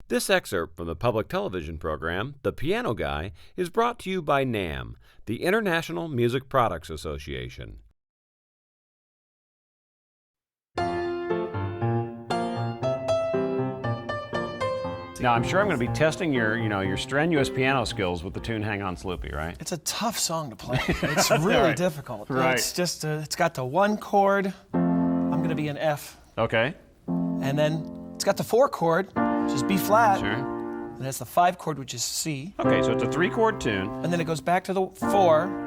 This excerpt from the public television program, The Piano Guy, is brought to you by NAMM, the International Music Products Association. Now, I'm sure I'm going to be testing your strenuous piano skills with the tune "Hang On Sloopy," right? It's a tough song to play. It's really difficult. Right. It's just, it's got the one chord. I'm going to be an F. Okay. And then it's got the 4 chord, which is B flat. Sure. And it's the 5 chord, which is C. Okay, so it's a 3-chord tune. And then it goes back to the 4,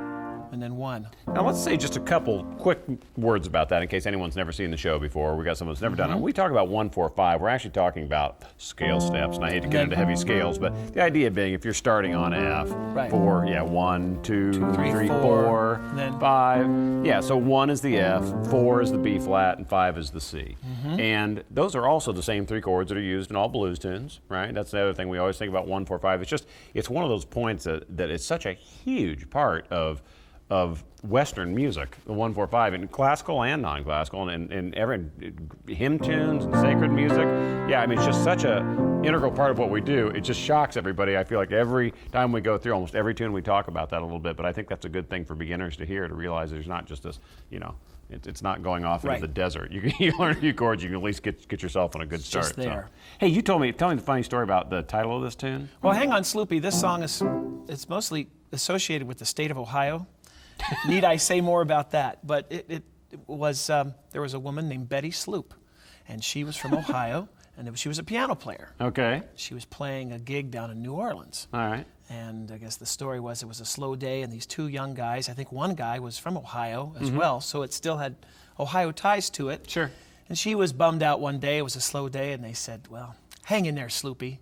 and then 1. Now, let's say just a couple quick words about that in case anyone's never seen the show before. We got someone who's never done it. When we talk about 1, 4, 5, we're actually talking about scale steps. And I hate to get into heavy scales, but the idea being if you're starting on F, 4, 1, 2, 3, 4, then 5. Yeah, so 1 is the F, 4 is the B flat, and 5 is the C. And those are also the same 3 chords that are used in all blues tunes, right? That's the other thing we always think about 1, 4, 5. It's one of those points that is such a huge part of Western music, the 1, 4, 5, and classical and non-classical, and every hymn tunes and sacred music. Yeah, I mean, it's just such a integral part of what we do. It just shocks everybody. I feel like every time we go through almost every tune, we talk about that a little bit, but I think that's a good thing for beginners to hear, to realize there's not just this, it's not going off into the desert. You learn a few chords, you can at least get yourself on a good start. Just there. So. Hey, tell me the funny story about the title of this tune. Well, Hang On Sloopy, this song it's mostly associated with the state of Ohio. Need I say more about that? But it was, there was a woman named Betty Sloop, and she was from Ohio, and she was a piano player. Okay. She was playing a gig down in New Orleans. All right. And I guess the story was it was a slow day, and these 2 young guys, I think one guy was from Ohio as well, so it still had Ohio ties to it. Sure. And she was bummed out one day. It was a slow day, and they said, well, hang in there, Sloopy.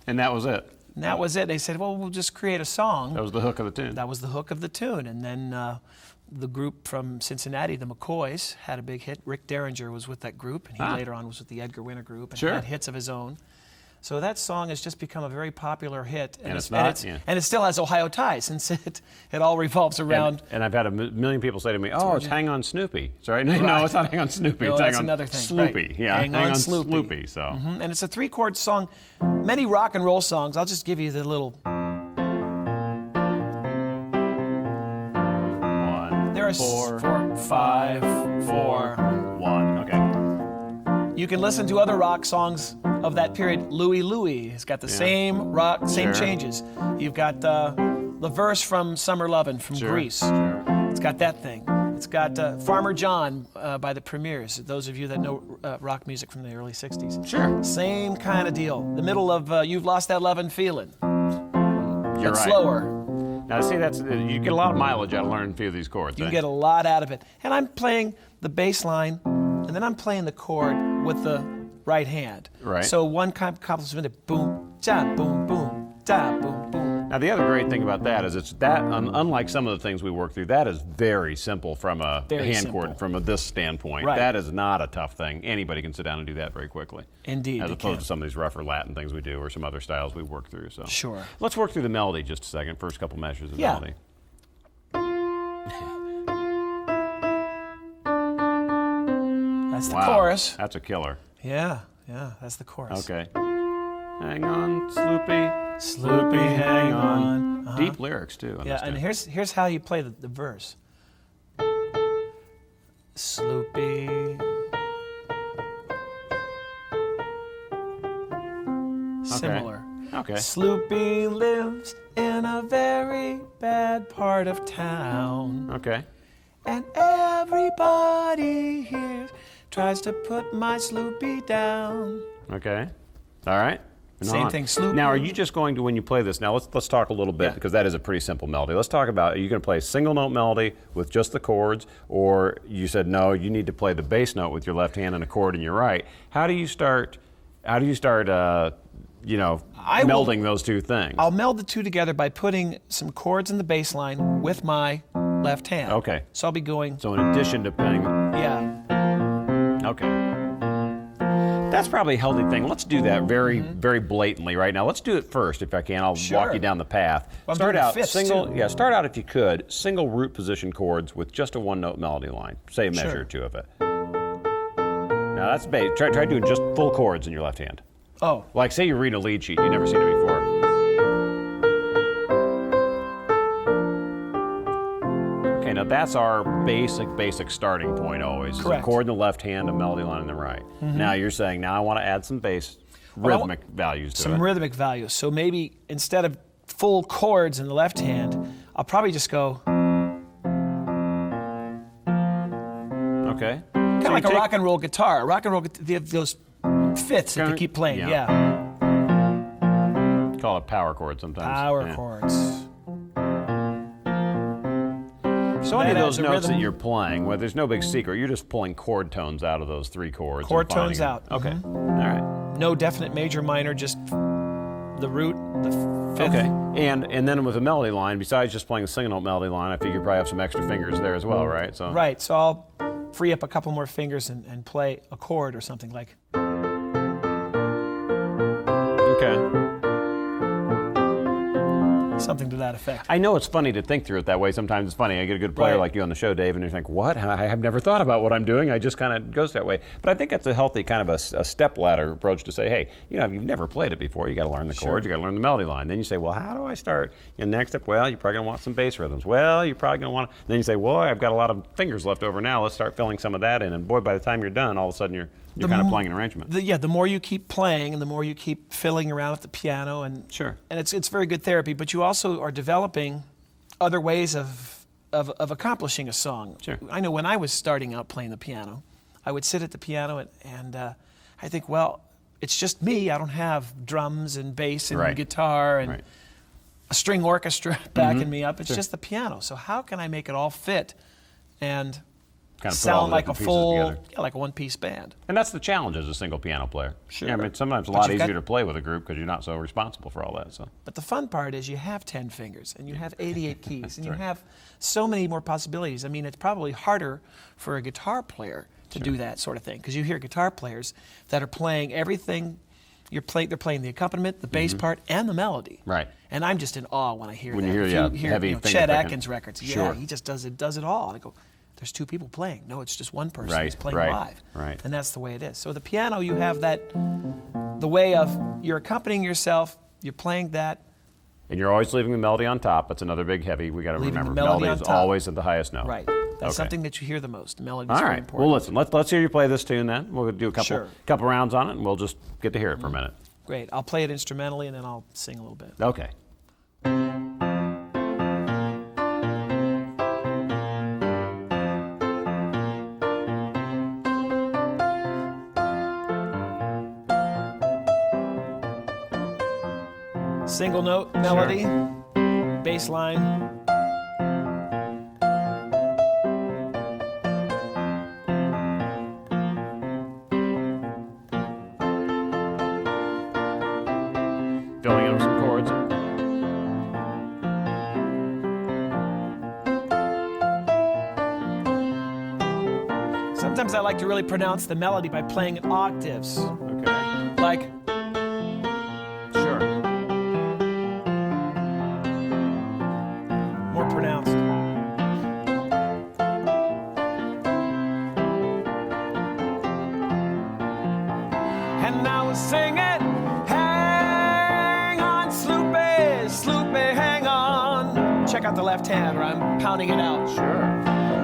And that was it. And that was it. They said, well, we'll just create a song. That was the hook of the tune. That was the hook of the tune. And then the group from Cincinnati, the McCoys, had a big hit. Rick Derringer was with that group, and he later on was with the Edgar Winter Group, and had hits of his own. So that song has just become a very popular hit. And it still has Ohio ties, since it all revolves around. And I've had a million people say to me, oh, it's Hang On Snoopy. Sorry, no, it's not Hang On Snoopy. No, it's that's Hang On another thing. Sloopy. Right. Yeah, Hang On Sloopy. So. And it's a 3-chord song. Many rock and roll songs, I'll just give you the little... 1, There's 4, 5, 4, 1. Okay. You can listen to other rock songs of that period. Louie Louie has got the same rock, same changes. You've got the verse from Summer Lovin' from Grease. It's got that thing. It's got Farmer John by the Premiers, those of you that know rock music from the early 60s. Sure. Same kind of deal. The middle of You've Lost That Lovin' Feelin'. You're right. Slower. Now, see, you get a lot of mileage out of learning a few of these chords. You get a lot out of it. And I'm playing the bass line, and then I'm playing the chord with the right hand. Right. So one complement, boom, ja, boom, boom, da, boom, boom. Now, the other great thing about that is it's that, unlike some of the things we work through, that is very simple from a hand chord, from this standpoint. Right. That is not a tough thing. Anybody can sit down and do that very quickly. Indeed, as opposed to some of these rougher Latin things we do or some other styles we work through. So sure. Let's work through the melody just a second. First couple measures of melody. That's the chorus. That's a killer. Yeah, that's the chorus. Okay. Hang on, Sloopy. Sloopy, hang on. Deep lyrics, too. Yeah, and here's how you play the verse. Sloopy. Similar. Okay. Sloopy lives in a very bad part of town. Okay. And everybody here tries to put my Sloopy down. Okay. All right. Same thing, Sloopy. Now, are you just going to, when you play this, now let's talk a little bit, because that is a pretty simple melody. Let's talk about, are you going to play a single note melody with just the chords, or you said, no, you need to play the bass note with your left hand and a chord in your right. How do you start, melding those two things? I'll meld the two together by putting some chords in the bass line with my left hand. Okay. So I'll be going. So in addition to playing. Yeah. Okay. That's probably a healthy thing. Let's do that very blatantly right now. Let's do it first, if I can. I'll walk you down the path. Well, start out single. Yeah, start out if you could, single root position chords with just a 1-note melody line. Say a measure or two of it. Now that's bass. Try doing just full chords in your left hand. Oh. Like, say you're reading a lead sheet, you've never seen it before. Okay, now that's our basic starting point always. Correct. A chord in the left hand, a melody line in the right. Now you're saying, now I want to add some bass rhythmic values to it. Some rhythmic values. So maybe instead of full chords in the left hand, I'll probably just go Okay. kind of like a rock and roll guitar. A rock and roll, they have those fifths that they keep playing. Yeah. Yeah. Call it power chord sometimes. Power Yeah. chords. So any of That those adds a notes rhythm. that you're playing, well, there's no big secret. You're just pulling chord tones out of those 3 chords. Chord and finding tones them. out. Okay. All right. No definite major, minor, just the root, the fifth. Okay. And then with a melody line, besides just playing a single note melody line, I figure you probably have some extra fingers there as well, right? So. Right. So I'll free up a couple more fingers and play a chord or something like. Okay. Something to that effect. I know it's funny to think through it that way. Sometimes it's funny. I get a good player Right. like you on the show, Dave, and you think, what? I have never thought about what I'm doing. I just kind of goes that way. But I think it's a healthy kind of a step ladder approach to say, hey, you know, if you've never played it before, you got to learn the chords, you got to learn the melody line. Then you say, well, how do I start? And next step, well, you're probably going to want some bass rhythms. Well, you're probably going to want to. Then you say, well, I've got a lot of fingers left over now. Let's start filling some of that in. And boy, by the time you're done, all of a sudden you're kind of playing an arrangement. The more you keep playing and the more you keep filling around at the piano and Sure. and it's very good therapy, but you also are developing other ways of accomplishing a song. Sure. I know when I was starting out playing the piano, I would sit at the piano and I think, well, it's just me. I don't have drums and bass and Right. guitar and Right. a string orchestra backing me up. It's just the piano. So how can I make it all fit and Kind of put all sound the like a different pieces full, together. yeah, like a one-piece band? And that's the challenge as a single piano player. Sure. Yeah, I mean, sometimes a But lot you've got- easier to play with a group because you're not so responsible for all that. So. But the fun part is you have 10 fingers and you have 88 keys and you right. have so many more possibilities. I mean, it's probably harder for a guitar player to do that sort of thing because you hear guitar players that are playing everything. They're playing the accompaniment, the bass part, and the melody. Right. And I'm just in awe when I hear When that. you hear, If yeah, heavy you know, finger Chet picking. Atkins records. Yeah, Sure. he just does it all. And I go, there's 2 people playing. No, it's just one person Right, who's playing right, live. right. And that's the way it is. So the piano, you have the way of you're accompanying yourself, you're playing that. And you're always leaving the melody on top. That's another big heavy. We got to Leaving the remember. melody Melody on is top. always at the highest note. Right. That's Okay. something that you hear the most. The melody is All very right. important. Well, listen. Let's hear you play this tune then. We'll do a Sure. couple rounds on it, and we'll just get to hear it for a minute. Great. I'll play it instrumentally and then I'll sing a little bit. Okay. Single note melody, bass line. Filling in with some chords. Sometimes I like to really pronounce the melody by playing in octaves. Okay. Like, Sure. more pronounced. And I was singing, hang on, Sloopy, Sloopy, hang on. Check out the left hand where I'm pounding it out. Sure.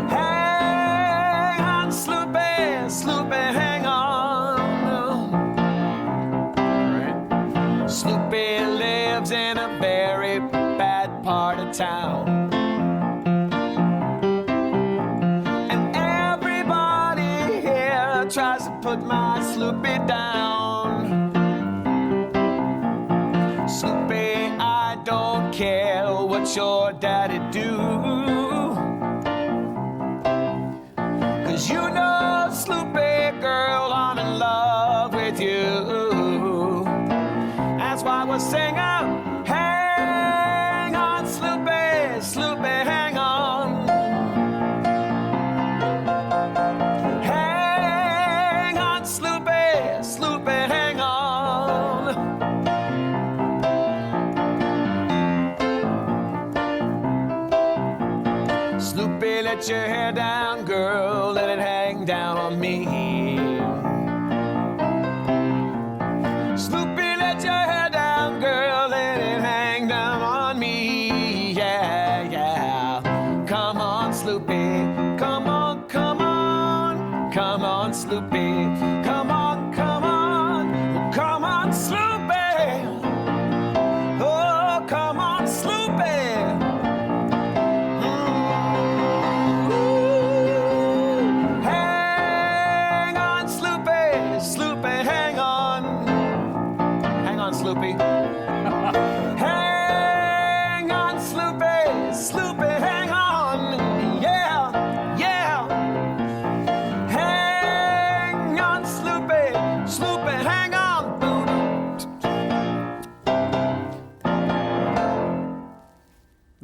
Hang on, Sloopy, Sloopy, hang on. Right. Sloopy lives in a very bad part of town. And everybody here tries to put my Sloopy down. Sloopy, I don't care what your daddy do. 'Cause you know, Sloopy girl, I'm in love with you. That's why we're singing, hang on, Sloopy, Sloopy, hang on. Hang on, Sloopy, Sloopy, hang on. Sloopy, let your hair down, girl, let it hang down on me. Sloopy, Sloopy. Hang on, Sloopy, Sloopy, hang on. Yeah, yeah. Hang on, Sloopy, Sloopy, hang on.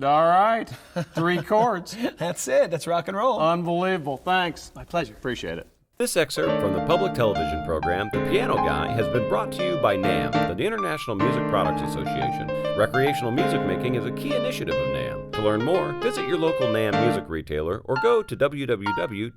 All right. 3 chords. That's it. That's rock and roll. Unbelievable. Thanks. My pleasure. Appreciate it. This excerpt from the public television program The Piano Guy has been brought to you by NAM, the International Music Products Association. Recreational music making is a key initiative of NAM. To learn more, visit your local NAM music retailer or go to www.nam.org.